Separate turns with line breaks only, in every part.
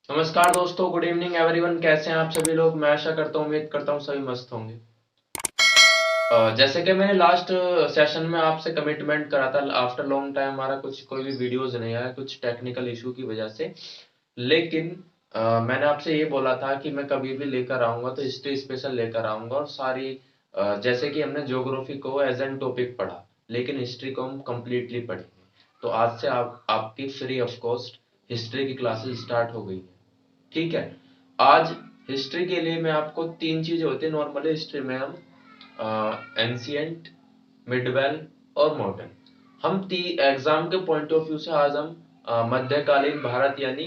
नमस्कार दोस्तों, good evening everyone. कैसे हैं आप सभी लोग? मैं आशा करता हूँ, उम्मीद करता हूँ सभी मस्त होंगे। जैसे कि मैंने लास्ट सेशन में आपसे कमिटमेंट करा था, आफ्टर लॉन्ग टाइम हमारा कुछ कोई भी वीडियोस नहीं आया, कुछ टेक्निकल इशू की वजह से। लेकिन मैंने आपसे ये बोला था कि मैं कभी भी लेकर आऊंगा तो हिस्ट्री स्पेशल लेकर आऊंगा, और सारी जैसे कि हमने ज्योग्राफी को एज एन टॉपिक पढ़ा, लेकिन हिस्ट्री को हम कंप्लीटली पढ़ेंगे। तो आज से आपकी फ्री ऑफ कॉस्ट हिस्ट्री की क्लासेस स्टार्ट हो गई है। ठीक है। आज हिस्ट्री के लिए मैं आपको तीन चीजें होती है नॉर्मली हिस्ट्री में, हम एंशियंट, मिडवेल और मॉडर्न। हम एग्जाम के पॉइंट ऑफ व्यू से आज हम मध्यकालीन भारत यानी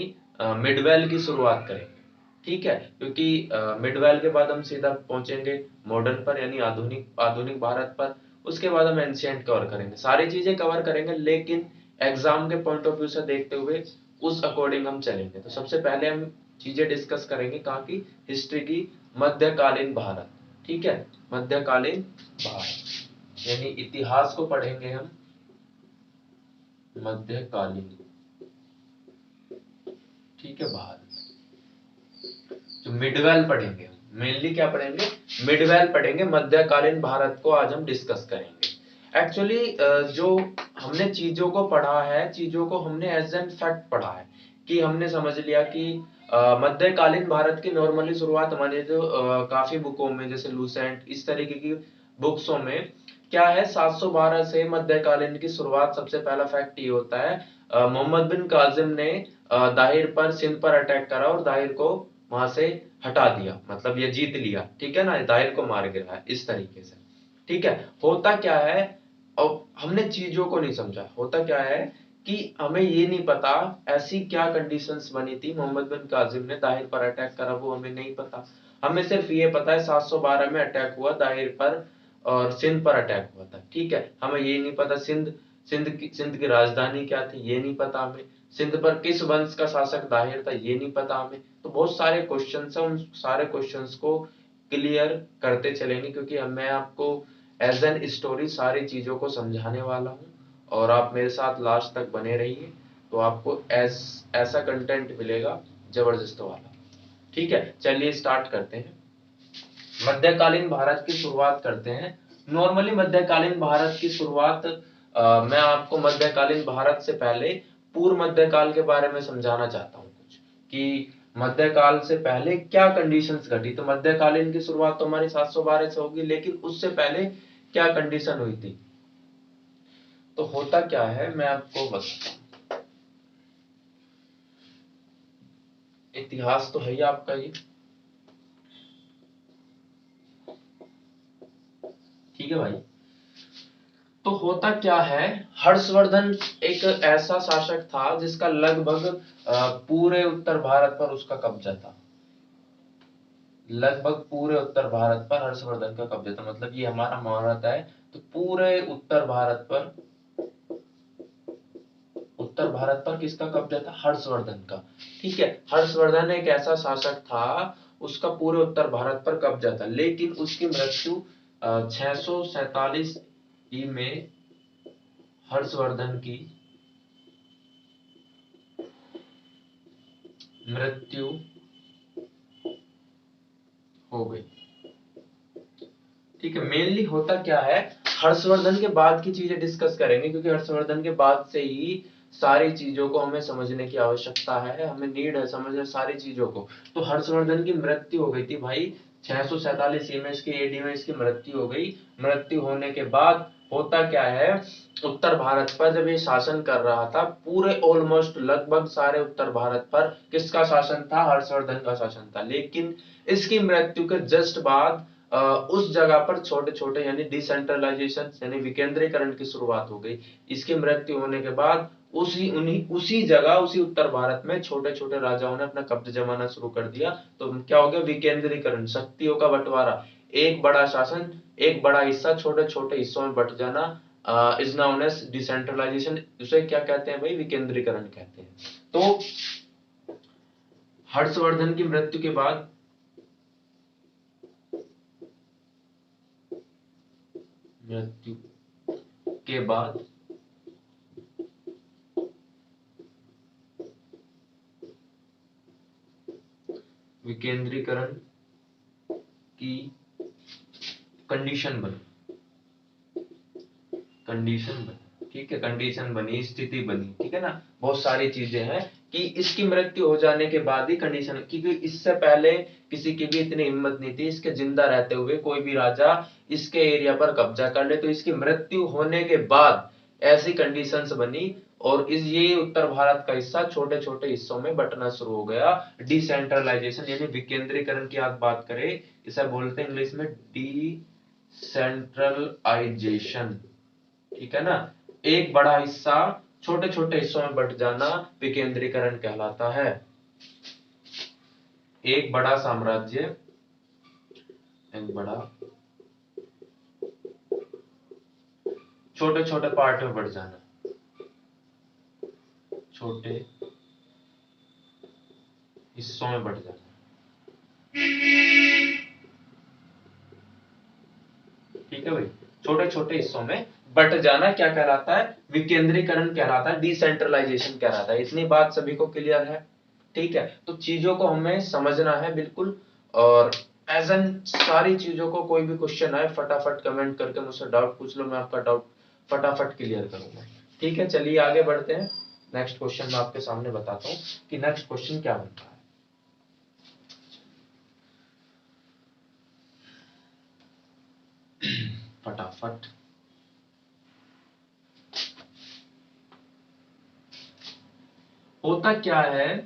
मिडवेल की शुरुआत करेंगे। ठीक है, क्योंकि मिडवेल के बाद हम सीधा पहुंचेंगे मॉडर्न पर यानी आधुनिक आधुनिक भारत पर। उसके बाद हम एंशियंट कवर करेंगे, सारी चीजें कवर करेंगे, लेकिन एग्जाम के पॉइंट ऑफ व्यू से देखते हुए उस अकॉर्डिंग हम चलेंगे। तो सबसे पहले हम चीजें डिस्कस करेंगे कहाँ की, हिस्ट्री की, मध्यकालीन भारत। ठीक है, मध्यकालीन भारत यानी इतिहास को पढ़ेंगे हम मध्यकालीन। ठीक है, भारत। तो मिडवेल पढ़ेंगे हम, मेनली क्या पढ़ेंगे, मिडवेल पढ़ेंगे। मध्यकालीन भारत को आज हम डिस्कस करेंगे। एक्चुअली जो हमने चीजों को पढ़ा है, चीजों को हमने एज एन फैक्ट पढ़ा है, कि हमने समझ लिया कि मध्यकालीन भारत की नॉर्मली शुरुआत हमारे जो काफी बुकों में, जैसे लूसेंट इस तरीके की बुक्सों में क्या है, 712 से मध्यकालीन की शुरुआत। सबसे पहला फैक्ट ये होता है, मोहम्मद बिन काजिम ने दाहिर पर, सिंध पर अटैक करा और दाहिर को वहां से हटा दिया, मतलब ये जीत लिया। ठीक है ना, दाहिर को मार गिराया इस तरीके से। ठीक है। होता क्या है, और हमने चीजों को नहीं समझा। होता क्या है कि हमें ये नहीं पता ऐसी क्या कंडीशंस बनी थी, मोहम्मद बिन काजिम ने दाहिर पर अटैक करा, वो हमें नहीं पता। हमें सिर्फ ये पता है 712 में अटैक हुआ दाहिर पर और सिंध पर अटैक हुआ था। ठीक है, हमें ये नहीं पता सिंध की राजधानी क्या थी, ये नहीं पता हमें। सिंध पर किस वंश का शासक दाहिर था, ये नहीं पता हमें। तो बहुत सारे क्वेश्चंस हैं, उन सारे क्वेश्चंस को क्लियर करते चलेंगे, क्योंकि मैं आपको एज एन स्टोरी सारी चीजों को समझाने वाला हूँ, और आप मेरे साथ लास्ट तक बने रहिए, तो आपको ऐसा कंटेंट मिलेगा जबरदस्त वाला। ठीक है, चलिए स्टार्ट करते हैं। मध्यकालीन भारत की शुरुआत करते हैं। नॉर्मली मध्यकालीन भारत की शुरुआत, मैं आपको मध्यकालीन भारत से पहले पूर्व मध्यकाल के बारे में समझाना चाहता हूँ कुछ, कि मध्यकाल से पहले क्या कंडीशंस घटी। तो मध्यकालीन की शुरुआत तो हमारी 712 से होगी, लेकिन उससे पहले क्या कंडीशन हुई थी। तो होता क्या है, मैं आपको बताता हूँ। इतिहास तो है ही आपका ये। ठीक है भाई। तो होता क्या है, हर्षवर्धन एक ऐसा शासक था जिसका लगभग पूरे उत्तर भारत पर उसका कब्जा था। लगभग पूरे उत्तर भारत पर हर्षवर्धन का कब्जा था, मतलब ये हमारा महाभारत है। तो पूरे उत्तर भारत पर किसका कब्जा था, हर्षवर्धन का। ठीक है, हर्षवर्धन एक ऐसा शासक था, उसका पूरे उत्तर भारत पर कब्जा था, लेकिन उसकी मृत्यु 647 में हर्षवर्धन की मृत्यु हो गई। ठीक है, मेनली होता क्या है, हर्षवर्धन के बाद की चीजें डिस्कस करेंगे, क्योंकि हर्षवर्धन के बाद से ही सारी चीजों को हमें समझने की आवश्यकता है, हमें नीड है समझने सारी चीजों को। तो हर्षवर्धन की मृत्यु हो गई थी भाई, 647 में इसकी एडी में इसकी मृत्यु हो गई। मृत्यु होने के बाद होता क्या है, उत्तर भारत पर जब ये शासन कर रहा था, पूरे ऑलमोस्ट लगभग सारे उत्तर भारत पर किसका शासन था, हर्षवर्धन का शासन था। लेकिन इसकी मृत्यु के जस्ट बाद उस जगह पर छोटे छोटे यानी डिसेंट्रलाइजेशन यानी विकेंद्रीकरण की शुरुआत हो गई। इसकी मृत्यु होने के बाद उसी जगह, उसी उत्तर भारत में छोटे छोटे राजाओं ने अपना कब्जा जमाना शुरू कर दिया। तो क्या हो गया, विकेंद्रीकरण, शक्तियों का बंटवारा। एक बड़ा शासन, एक बड़ा हिस्सा छोटे छोटे हिस्सों में बंट जाना, इज नाउन एज डिसेंट्रलाइजेशन। उसे क्या कहते हैं भाई, विकेंद्रीकरण कहते हैं। तो हर्षवर्धन की मृत्यु के बाद, मृत्यु के बाद विकेंद्रीकरण की कंडीशन बनी, ठीक है, कंडीशन बनी, स्थिति बनी, ठीक है ना। बहुत सारी चीजें हैं कि इसकी मृत्यु हो जाने के बाद ही कंडीशन, क्योंकि इससे पहले किसी की भी इतनी हिम्मत नहीं थी इसके जिंदा रहते हुए कोई भी राजा इसके एरिया पर कब्जा कर ले, तो इसकी मृत्यु होने के बाद ऐसी कंडीशंस बनी और ये उत्तर भारत का हिस्सा छोटे छोटे हिस्सों में बंटना शुरू हो गया। डिसेंट्रलाइजेशन यानी विकेंद्रीकरण की आप बात करें, इसे बोलते हैं इंग्लिश में डिसेंट्रलाइजेशन, ठीक है ना। एक बड़ा हिस्सा छोटे छोटे हिस्सों में बंट जाना विकेंद्रीकरण कहलाता है। एक बड़ा साम्राज्य, एक बड़ा छोटे छोटे पार्ट में बंट जाना, छोटे हिस्सों में बंट जाना, ठीक है भाई। छोटे छोटे हिस्सों में बंट जाना क्या कहलाता है? विकेंद्रीकरण कहलाता है, डिसेंट्रलाइजेशन कहलाता है। इतनी बात सभी को क्लियर है, ठीक है। तो चीजों को हमें समझना है बिल्कुल, और एज एन सारी चीजों को कोई भी क्वेश्चन आए फटाफट कमेंट करके मुझसे डाउट पूछ लो, मैं आपका डाउट फटाफट क्लियर करूंगा, ठीक है। चलिए आगे बढ़ते हैं। नेक्स्ट क्वेश्चन मैं आपके सामने बताता हूं कि नेक्स्ट क्वेश्चन क्या बनता है। फटाफट होता क्या है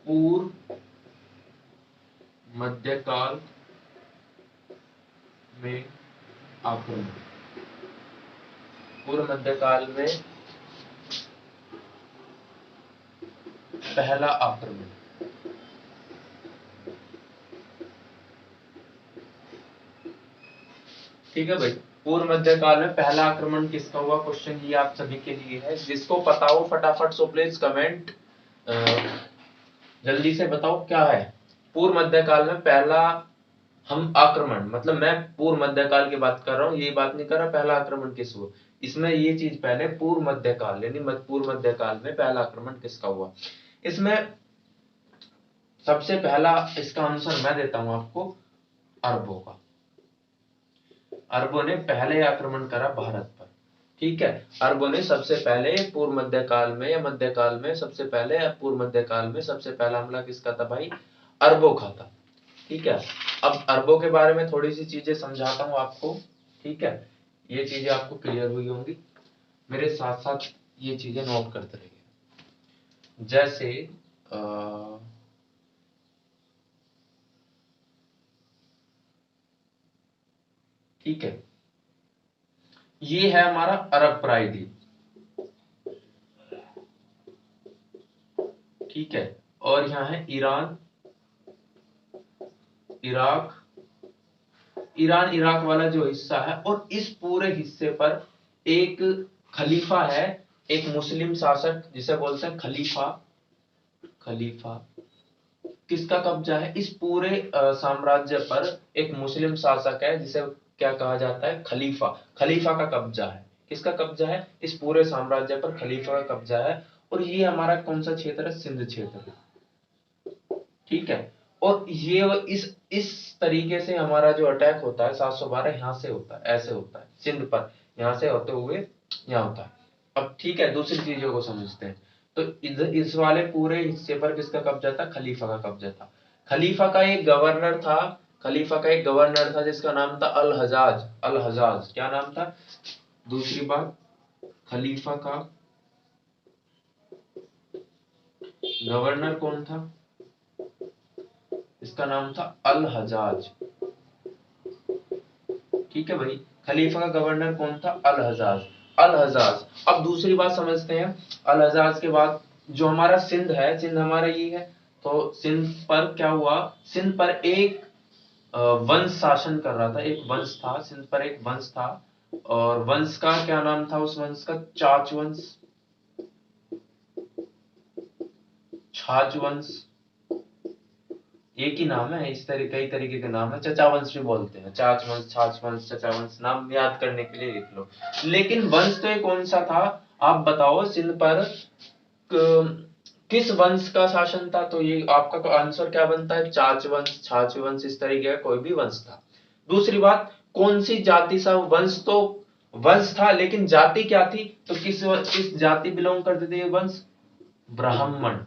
पूर्व मध्यकाल में आक्रमण, पूर्व मध्यकाल में पहला आक्रमण, ठीक है भाई। पूर्व मध्यकाल में पहला आक्रमण किसका हुआ? क्वेश्चन ये आप सभी के लिए है, जिसको पता हो फटाफट सो प्लीज कमेंट, जल्दी से बताओ क्या है पूर्व मध्यकाल में पहला हम आक्रमण, मतलब मैं पूर्व मध्यकाल की बात कर रहा हूं, ये बात नहीं कर रहा पहला आक्रमण किस हुआ। इसमें ये चीज पहले पूर्व मध्यकाल यानी पूर्व मध्यकाल में पहला आक्रमण किसका हुआ। इसमें सबसे पहला इसका आंसर मैं देता हूं आपको, अरबों का। अरबों ने पहले आक्रमण करा भारत पर, ठीक है। अरबों ने सबसे पहले पूर्व मध्यकाल में या मध्यकाल में सबसे पहले, पूर्व मध्यकाल में सबसे पहला हमला किसका था भाई? अरबों का था, ठीक है। अब अरबों के बारे में थोड़ी सी चीजें समझाता हूं आपको, ठीक है। ये चीजें आपको क्लियर हुई होंगी, मेरे साथ साथ ये चीजें नोट करते रहिए। जैसे ठीक है, ये है हमारा अरब प्रायद्वीप, ठीक है। और यहाँ है ईरान, इराक, ईरान इराक वाला जो हिस्सा है, और इस पूरे हिस्से पर एक खलीफा है, एक मुस्लिम शासक जिसे बोलते हैं खलीफा। खलीफा किसका कब्जा है? इस पूरे साम्राज्य पर एक मुस्लिम शासक है जिसे क्या कहा जाता है? खलीफा। खलीफा का कब्जा है, किसका कब्जा है? इस पूरे साम्राज्य पर खलीफा का कब्जा है। और ये हमारा कौन सा क्षेत्र है? सिंध क्षेत्र, ठीक है। और ये इस तरीके से हमारा जो अटैक होता है 712 यहाँ से होता है, ऐसे होता है सिंध पर, यहाँ से होते हुए यहाँ होता है। अब ठीक है, दूसरी चीजों को समझते हैं। तो इस वाले पूरे हिस्से पर किसका कब्जा था? खलीफा का कब्जा था। खलीफा का एक गवर्नर था, खलीफा का एक गवर्नर था जिसका नाम था अल हजाज। अल हजाज क्या नाम था? दूसरी बात, खलीफा का गवर्नर कौन था? इसका नाम था अल हजाज, ठीक है भाई। खलीफा का गवर्नर कौन था? अल हजाज। अल हजाज। अब दूसरी बात समझते हैं, अल हजाज के बाद जो हमारा सिंध है, सिंध हमारा ये है, तो सिंध पर क्या हुआ? सिंध पर एक वंश शासन कर रहा था, एक वंश था सिंध पर, एक वंश था। और वंश का क्या नाम था? उस वंश का चाच वंश, छाछ वंश, एक ही नाम है, इस तरह कई तरीके के नाम है। चचा वंश भी बोलते हैं, चाच वंश, छाछ वंश, चचा वंश, नाम याद करने के लिए लिख लो। लेकिन वंश तो ये कौन सा था? आप बताओ सिंध पर किस वंश का शासन था, तो ये आपका आंसर क्या बनता है, चाच वंश, छाछ वंश, इस तरीके का कोई भी वंश था। दूसरी बात, कौन सी जाति सा वंश, तो वंश था लेकिन जाति क्या थी, तो किस जाति बिलोंग करते थे ये वंश, ब्राह्मण,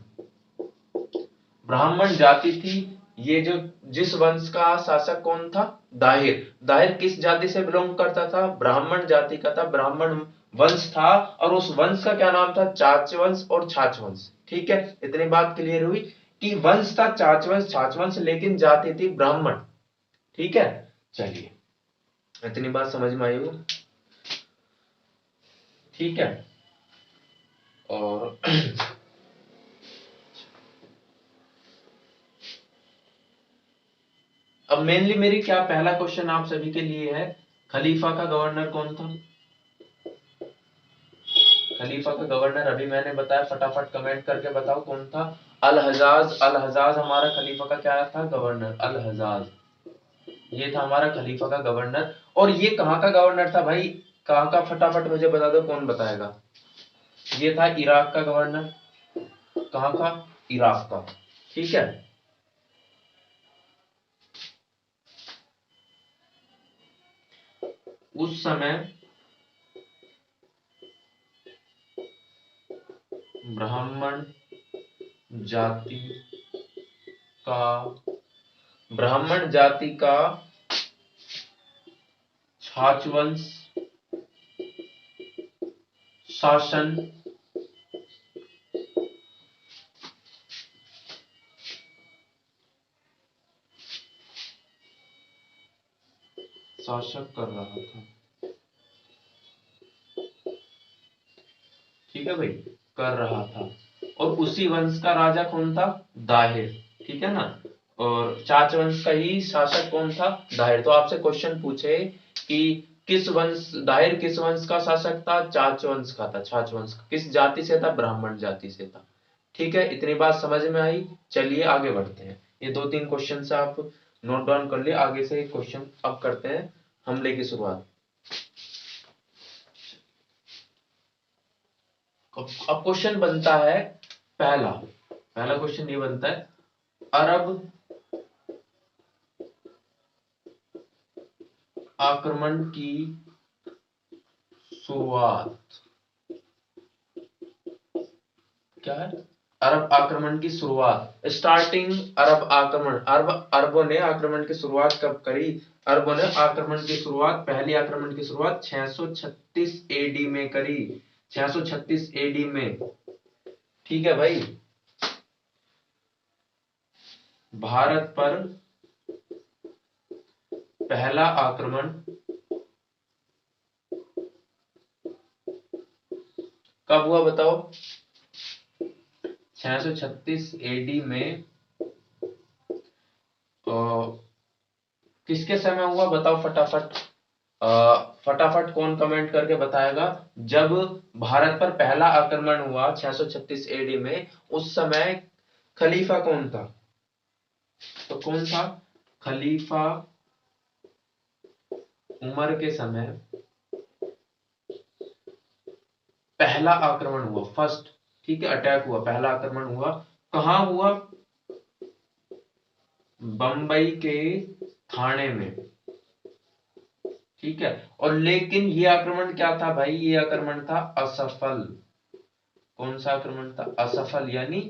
ब्राह्मण जाति थी। ये जो जिस वंश का शासक कौन था, दाहिर, दाहिर किस जाति से बिलोंग करता था, ब्राह्मण जाति का था, ब्राह्मण वंश था, और उस वंश का क्या नाम था, चाच वंश और छाछ वंश। ठीक है, इतनी बात क्लियर हुई कि वंश था चाच वंश, छाछ वंश, लेकिन जाति थी ब्राह्मण। ठीक है, चलिए इतनी बात समझ में आई हो। ठीक है, और अब मेनली मेरी क्या पहला क्वेश्चन आप सभी के लिए है, खलीफा का गवर्नर कौन था, खलीफा का गवर्नर अभी मैंने बताया, फटाफट कमेंट करके बताओ कौन था, अल हजाज, अल हजाज हमारा खलीफा का क्या था, गवर्नर, अल हजाज, ये था हमारा खलीफा का गवर्नर। और ये कहाँ का गवर्नर था भाई, कहाँ का, फटाफट मुझे बता दो, कौन बताएगा, ये था इराक का गवर्नर, कहाँ का, इराक का। ठीक है, उस समय ब्राह्मण जाति का, ब्राह्मण जाति का छाछवंश शासन शासक कर रहा था। ठीक है भाई, कर रहा था, और उसी वंश का राजा कौन था, दाहिर। ठीक है ना, और चाच वंश का ही शासक कौन था, दाहिर। तो आपसे क्वेश्चन पूछे कि किस वंश, दाहिर किस वंश का शासक था, चाच वंश का था, छाछ वंश का, किस जाति से था, ब्राह्मण जाति से था। ठीक है, इतनी बात समझ में आई। चलिए आगे बढ़ते हैं, ये दो तीन क्वेश्चन से आप नोट डाउन कर लिए, आगे से क्वेश्चन अब करते हैं हमले की शुरुआत। अब क्वेश्चन बनता है पहला, पहला क्वेश्चन ये बनता है, अरब आक्रमण की शुरुआत, क्या है, अरब आक्रमण की शुरुआत, स्टार्टिंग अरब आक्रमण, अरबों ने आक्रमण की शुरुआत कब करी, अरबों ने आक्रमण की शुरुआत, पहली आक्रमण की शुरुआत 636 एडी में करी, 636 एडी में। ठीक है भाई, भारत पर पहला आक्रमण कब हुआ बताओ, 636 एडी में, किसके समय हुआ बताओ फटाफट, फटाफट कौन कमेंट करके बताएगा, जब भारत पर पहला आक्रमण हुआ 636 एडी में, उस समय खलीफा कौन था, तो कौन था, खलीफा उमर के समय पहला आक्रमण हुआ, फर्स्ट, ठीक है, अटैक हुआ, पहला आक्रमण हुआ, कहां हुआ, बंबई के थाने में। ठीक है, और लेकिन ये आक्रमण क्या था भाई, ये आक्रमण था असफल, कौन सा आक्रमण था, असफल, यानी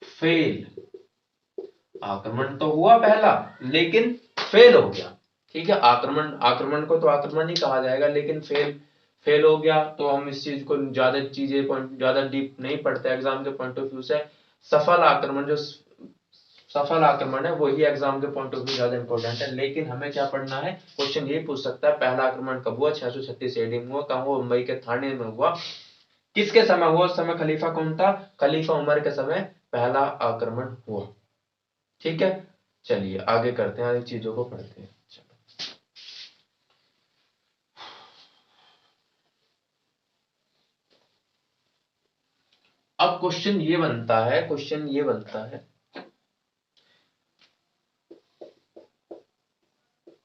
फेल, आक्रमण तो हुआ पहला लेकिन फेल हो गया। ठीक है, आक्रमण, आक्रमण को तो आक्रमण ही कहा जाएगा, लेकिन फेल, फेल हो गया, तो हम इस चीज को ज्यादा चीजें ज्यादा डीप नहीं पढ़ते एग्जाम के पॉइंट ऑफ व्यू से। सफल आक्रमण, जो सफल आक्रमण है वही एग्जाम के पॉइंट ऑफ व्यू ज्यादा इंपॉर्टेंट है, लेकिन हमें क्या पढ़ना है, क्वेश्चन ये पूछ सकता है पहला आक्रमण कब हुआ, 636 एडी में हुआ, कहां हुआ, मुंबई के थाने में हुआ, किसके समय हुआ, उस समय खलीफा कौन था, खलीफा उमर के समय पहला आक्रमण हुआ। ठीक है, चलिए आगे करते हैं, चीजों को पढ़ते हैं। अब क्वेश्चन ये बनता है, क्वेश्चन ये बनता है,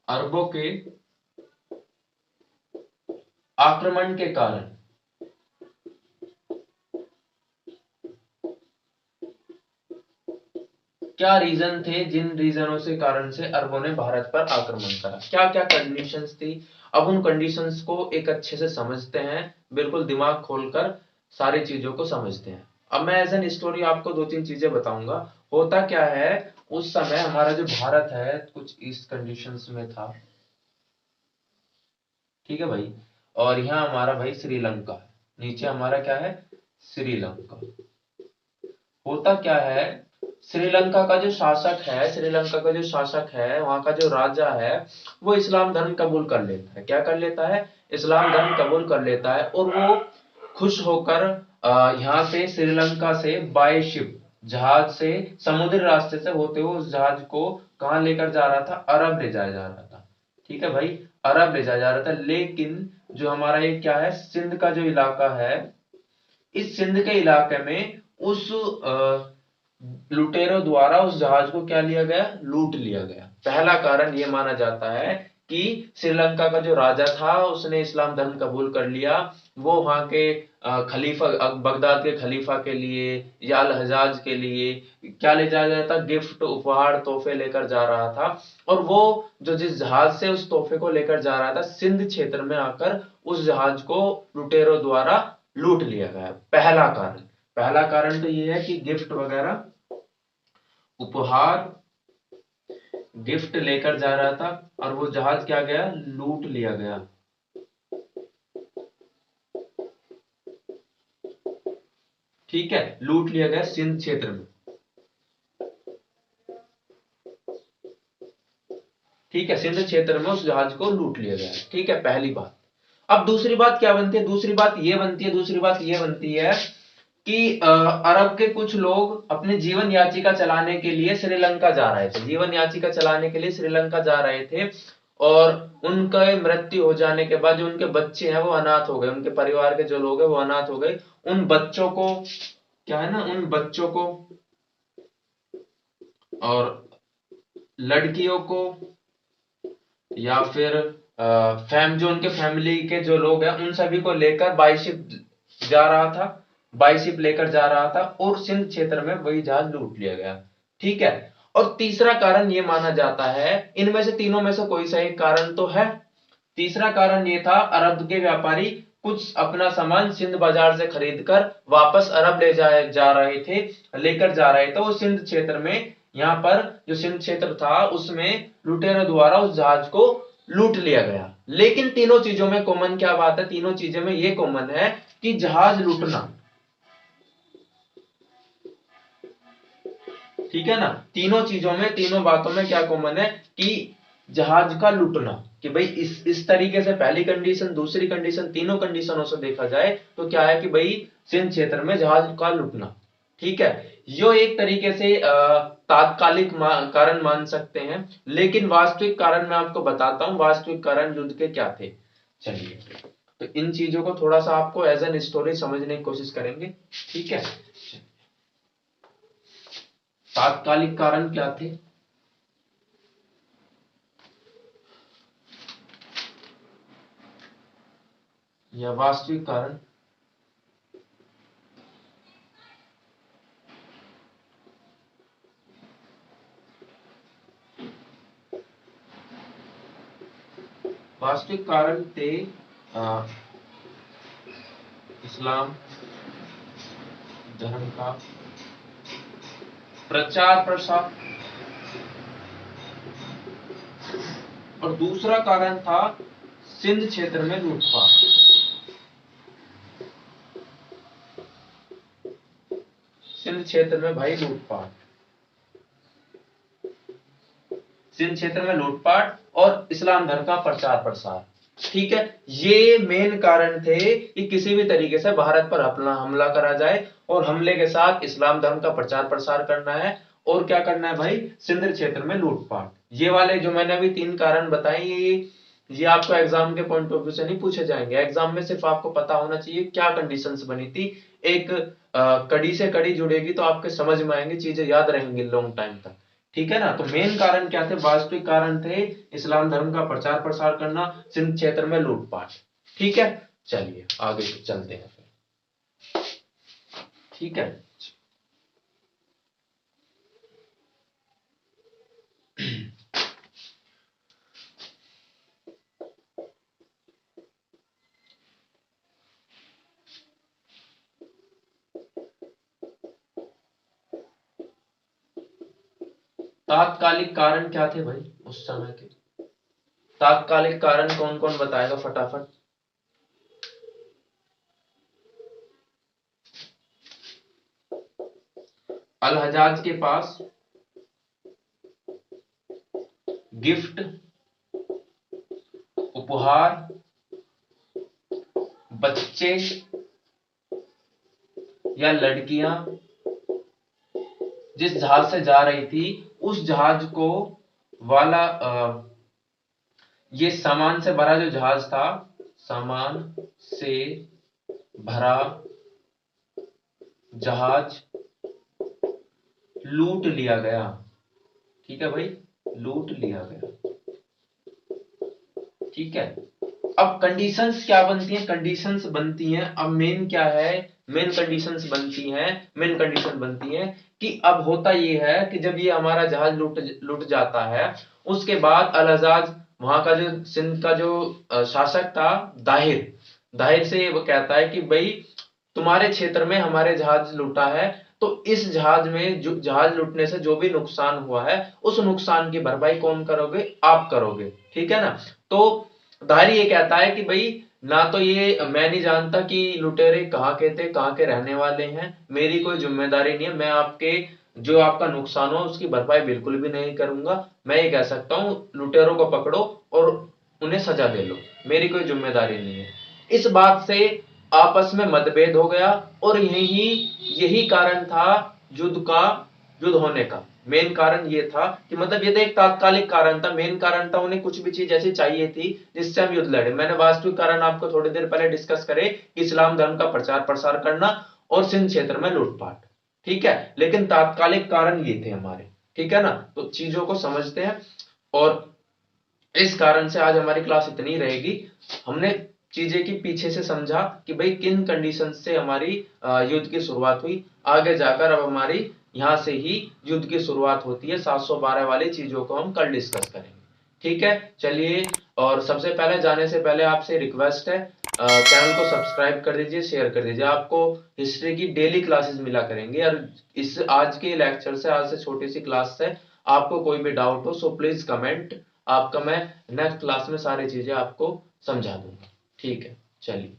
अरबों के आक्रमण के कारण क्या रीजन थे, जिन रीजनों से कारण से अरबों ने भारत पर आक्रमण करा, क्या क्या कंडीशंस थी। अब उन कंडीशंस को एक अच्छे से समझते हैं, बिल्कुल दिमाग खोलकर सारी चीजों को समझते हैं। अब मैं एज एन स्टोरी आपको दो तीन चीजें बताऊंगा। होता क्या है, उस समय हमारा जो भारत है कुछ इस कंडीशंस में था, ठीक है भाई। और यहाँ हमारा भाई श्रीलंका है, नीचे हमारा क्या है, श्रीलंका। होता क्या है, श्रीलंका का जो शासक है, श्रीलंका का जो शासक है, वहां का जो राजा है, वो इस्लाम धर्म कबूल कर लेता है। क्या कर लेता है, इस्लाम धर्म कबूल कर लेता है। और वो खुश होकर यहाँ से श्रीलंका से बाय शिप, जहाज से, समुद्री रास्ते से होते हुए उस जहाज को कहाँ लेकर जा रहा था, अरब ले जाया जा रहा था। ठीक है भाई, अरब ले जाया जा रहा था। लेकिन जो हमारा ये क्या है, सिंध का जो इलाका है, इस सिंध के इलाके में उस लुटेरों द्वारा उस जहाज को क्या लिया गया, लूट लिया गया। पहला कारण यह माना जाता है कि श्रीलंका का जो राजा था उसने इस्लाम धर्म कबूल कर लिया। वो वहां के खलीफा, बगदाद के खलीफा के लिए या अल हजाज के लिए क्या ले जाया जाता था, गिफ्ट, उपहार, तोहफे लेकर जा रहा था। और वो जो जिस जहाज से उस तोहफे को लेकर जा रहा था, सिंध क्षेत्र में आकर उस जहाज को लुटेरों द्वारा लूट लिया गया। पहला कारण, पहला कारण तो ये है कि गिफ्ट वगैरह, उपहार, गिफ्ट लेकर जा रहा था और वो जहाज क्या गया, लूट लिया गया। ठीक है, लूट लिया गया सिंध क्षेत्र में। ठीक है, सिंध क्षेत्र में उस जहाज को लूट लिया गया। ठीक है, पहली बात। अब दूसरी बात क्या बनती है, दूसरी बात ये बनती है, दूसरी बात ये बनती है कि अरब के कुछ लोग अपने जीवन याचिका चलाने के लिए श्रीलंका जा रहे थे, जीवन याचिका चलाने के लिए श्रीलंका जा रहे थे। और उनका मृत्यु हो जाने के बाद जो उनके बच्चे हैं वो अनाथ हो गए, उनके परिवार के जो लोग हैं वो अनाथ हो गए। उन बच्चों को क्या है ना, उन बच्चों को और लड़कियों को या फिर जो उनके फैमिली के जो लोग हैं उन सभी को लेकर बाईशिप जा रहा था, बाईशिप लेकर जा रहा था और सिंध क्षेत्र में वही जहाज लूट लिया गया। ठीक है। और तीसरा कारण ये माना जाता है, इनमें से तीनों में से कोई सा एक कारण तो है। तीसरा कारण ये था, अरब के व्यापारी कुछ अपना सामान सिंध बाजार से खरीदकर वापस अरब ले जा रहे थे, लेकर जा रहे थे। वो सिंध क्षेत्र में, यहाँ पर जो सिंध क्षेत्र था उसमें लुटेरों द्वारा उस जहाज को लूट लिया गया। लेकिन तीनों चीजों में कॉमन क्या बात है, तीनों चीजों में ये कॉमन है कि जहाज लूटना। ठीक है ना, तीनों चीजों में, तीनों बातों में क्या कॉमन है कि जहाज का लूटना। कि भाई इस तरीके से पहली कंडीशन, दूसरी कंडीशन, तीनों कंडीशनों से देखा जाए तो क्या है कि भाई सिंध क्षेत्र में जहाज का लूटना। ठीक है, यो एक तरीके से तात्कालिक कारण मान सकते हैं। लेकिन वास्तविक कारण मैं आपको बताता हूं, वास्तविक कारण युद्ध के क्या थे। चलिए, तो इन चीजों को थोड़ा सा आपको एज एन स्टोरी समझने की कोशिश करेंगे। ठीक है, तात्कालिक कारण क्या थे, या वास्तविक कारण। वास्तविक कारण थे इस्लाम धर्म का प्रचार प्रसार, और दूसरा कारण था सिंध क्षेत्र में लूटपाट। सिंध क्षेत्र में भाई लूटपाट, सिंध क्षेत्र में लूटपाट और इस्लाम धर्म का प्रचार प्रसार। ठीक है, ये मेन कारण थे कि किसी भी तरीके से भारत पर हमला करा जाए और हमले के साथ इस्लाम धर्म का प्रचार प्रसार करना है। और क्या करना है भाई, सिंध क्षेत्र में लूटपाट। ये वाले जो मैंने अभी तीन कारण बताए, ये आपको एग्जाम के पॉइंट ऑफ व्यू से नहीं पूछे जाएंगे। एग्जाम में सिर्फ आपको पता होना चाहिए क्या कंडीशंस बनी थी। एक कड़ी से कड़ी जुड़ेगी तो आपके समझ में आएंगे, चीजें याद रहेंगी लॉन्ग टाइम तक। ठीक है ना, तो मेन कारण क्या थे, वास्तविक कारण थे इस्लाम धर्म का प्रचार प्रसार करना, सिंध क्षेत्र में लूटपाट। ठीक है, चलिए आगे चलते हैं फिर। ठीक है, तात्कालिक कारण क्या थे भाई उस समय के? तात्कालिक कारण कौन कौन बताएगा फटाफट? अल हजाज के पास गिफ्ट, उपहार, बच्चे या लड़कियां जिस जहाज से जा रही थी उस जहाज को वाला ये सामान से भरा जो जहाज था, सामान से भरा जहाज लूट लिया गया। ठीक है भाई, लूट लिया गया। ठीक है, अब कंडीशंस क्या बनती हैं? कंडीशंस बनती हैं, अब मेन क्या है, मेन कंडीशंस बनती हैं, मेन कंडीशन बनती है कि अब होता ये है कि जब ये हमारा जहाज लूट जाता है, उसके बाद अल हजाज वहां का जो सिंध का जो शासक था दाहिर, दाहिर से वो कहता है कि भाई तुम्हारे क्षेत्र में हमारे जहाज लूटा है, तो इस जहाज में जो जहाज लूटने से जो भी नुकसान हुआ है उस नुकसान की भरपाई कौन करोगे? आप करोगे। ठीक है ना? तो दारी ये कहता है कि भाई ना तो ये मैं नहीं जानता कि लुटेरे कहाँ के थे, कहाँ के रहने वाले हैं, मेरी कोई जिम्मेदारी नहीं है, मैं आपके जो आपका नुकसान हो उसकी भरपाई बिल्कुल भी नहीं करूंगा। मैं ये कह सकता हूं लुटेरों को पकड़ो और उन्हें सजा दे लो, मेरी कोई जिम्मेदारी नहीं है। इस बात से आपस में मतभेद हो गया और यही कारण था युद्ध का, युद्ध होने का मेन कारण ये था कि मतलब ये तो एक तात्कालिक कारण था, मेन कारण था उन्हें कुछ भी चीज ऐसी चाहिए थी जिससे हम युद्ध लड़े। मैंने वास्तविक कारण आपको थोड़ी देर पहले डिस्कस करे, इस्लाम धर्म का प्रचार प्रसार करना और सिंध क्षेत्र में लूटपाट। ठीक है, लेकिन तात्कालिक कारण ये थे हमारे। ठीक है ना? तो चीजों को समझते हैं और इस कारण से आज हमारी क्लास इतनी रहेगी। हमने चीजें की पीछे से समझा कि भाई किन कंडीशन से हमारी युद्ध की शुरुआत हुई, आगे जाकर अब हमारी यहां से ही युद्ध की शुरुआत होती है। 712 वाली चीजों को हम कल डिस्कस करेंगे। ठीक है, चलिए। और सबसे पहले जाने से पहले आपसे रिक्वेस्ट है, चैनल को सब्सक्राइब कर दीजिए, शेयर कर दीजिए। आपको हिस्ट्री की डेली क्लासेस मिला करेंगी और इस आज के लेक्चर से, आज से छोटी सी क्लास से आपको कोई भी डाउट हो सो प्लीज कमेंट, आपका मैं नेक्स्ट क्लास में सारी चीजें आपको समझा दूंगा। ठीक है, चलिए।